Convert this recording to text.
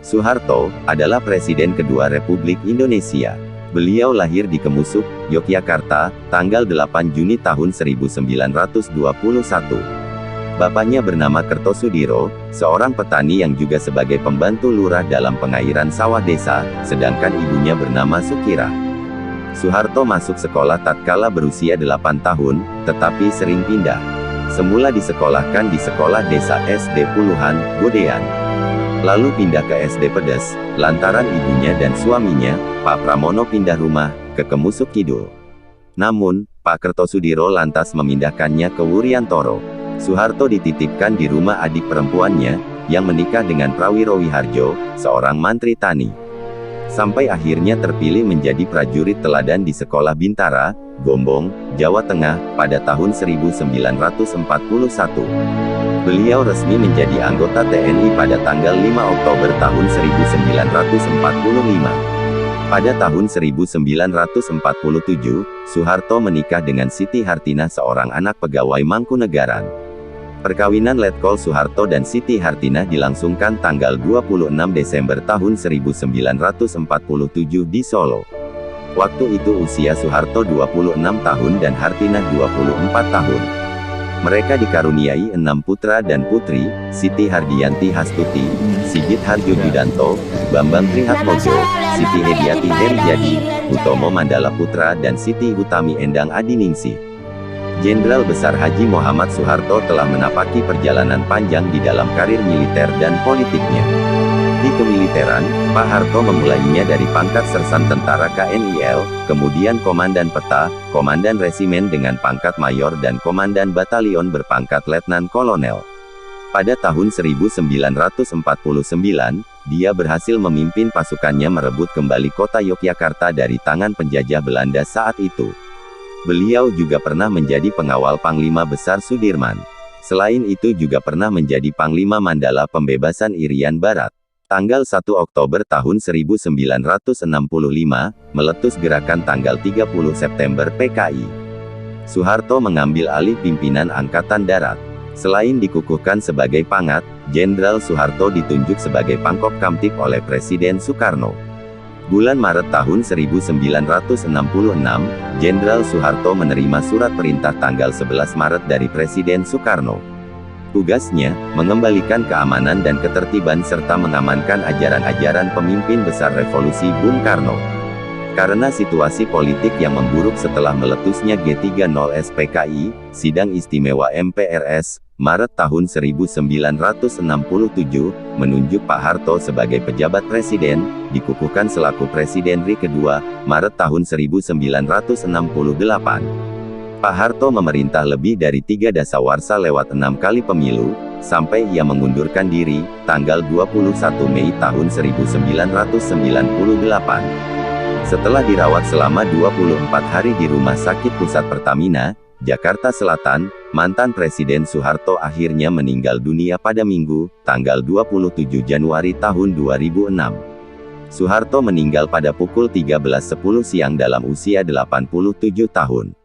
Soeharto adalah Presiden kedua Republik Indonesia. Beliau lahir di Kemusuk, Yogyakarta, tanggal 8 Juni tahun 1921. Bapaknya bernama Kertosudiro, seorang petani yang juga sebagai pembantu lurah dalam pengairan sawah desa, sedangkan ibunya bernama Sukirah. Soeharto masuk sekolah tatkala berusia 8 tahun, tetapi sering pindah. Semula disekolahkan di sekolah desa SD Puluhan, Godean. Lalu pindah ke SD Pedes, lantaran ibunya dan suaminya, Pak Pramono pindah rumah, ke Kemusuk Kidul. Namun, Pak Kertosudiro lantas memindahkannya ke Wuryantoro. Soeharto dititipkan di rumah adik perempuannya, yang menikah dengan Prawiro Wiharjo, seorang mantri tani. Sampai akhirnya terpilih menjadi prajurit teladan di Sekolah Bintara, Gombong, Jawa Tengah, pada tahun 1941. Beliau resmi menjadi anggota TNI pada tanggal 5 Oktober tahun 1945. Pada tahun 1947, Soeharto menikah dengan Siti Hartinah, seorang anak pegawai Mangkunegaran. Perkawinan Letkol Soeharto dan Siti Hartinah dilangsungkan tanggal 26 Desember tahun 1947 di Solo. Waktu itu usia Soeharto 26 tahun dan Hartinah 24 tahun. Mereka dikaruniai 6 putra dan putri, Siti Hardiyanti Hastuti, Sigit Harjo Judanto, Bambang Trihatmojo, Siti Hediati Herijadi, Hutomo Mandala Putra dan Siti Hutami Endang Adiningsih. Jenderal Besar Haji Muhammad Soeharto telah menapaki perjalanan panjang di dalam karir militer dan politiknya. Di kemiliteran, Pak Harto memulainya dari pangkat Sersan Tentara KNIL, kemudian Komandan Peta, Komandan Resimen dengan pangkat Mayor dan Komandan Batalion berpangkat Letnan Kolonel. Pada tahun 1949, dia berhasil memimpin pasukannya merebut kembali kota Yogyakarta dari tangan penjajah Belanda saat itu. Beliau juga pernah menjadi pengawal Panglima Besar Sudirman. Selain itu juga pernah menjadi Panglima Mandala Pembebasan Irian Barat. Tanggal 1 Oktober tahun 1965, meletus gerakan tanggal 30 September PKI. Soeharto mengambil alih pimpinan Angkatan Darat. Selain dikukuhkan sebagai Pangat, Jenderal Soeharto ditunjuk sebagai Pangkop Kamtip oleh Presiden Soekarno. Bulan Maret tahun 1966, Jenderal Soeharto menerima surat perintah tanggal 11 Maret dari Presiden Soekarno. Tugasnya, mengembalikan keamanan dan ketertiban serta mengamankan ajaran-ajaran pemimpin besar revolusi Bung Karno. Karena situasi politik yang memburuk setelah meletusnya G30 SPKI, Sidang Istimewa MPRS, Maret tahun 1967, menunjuk Pak Harto sebagai pejabat presiden, dikukuhkan selaku Presiden RI kedua, Maret tahun 1968. Pak Harto memerintah lebih dari 3 dasawarsa lewat 6 kali pemilu, sampai ia mengundurkan diri, tanggal 21 Mei tahun 1998. Setelah dirawat selama 24 hari di Rumah Sakit Pusat Pertamina, Jakarta Selatan, mantan Presiden Soeharto akhirnya meninggal dunia pada Minggu, tanggal 27 Januari tahun 2006. Soeharto meninggal pada pukul 13.10 siang dalam usia 87 tahun.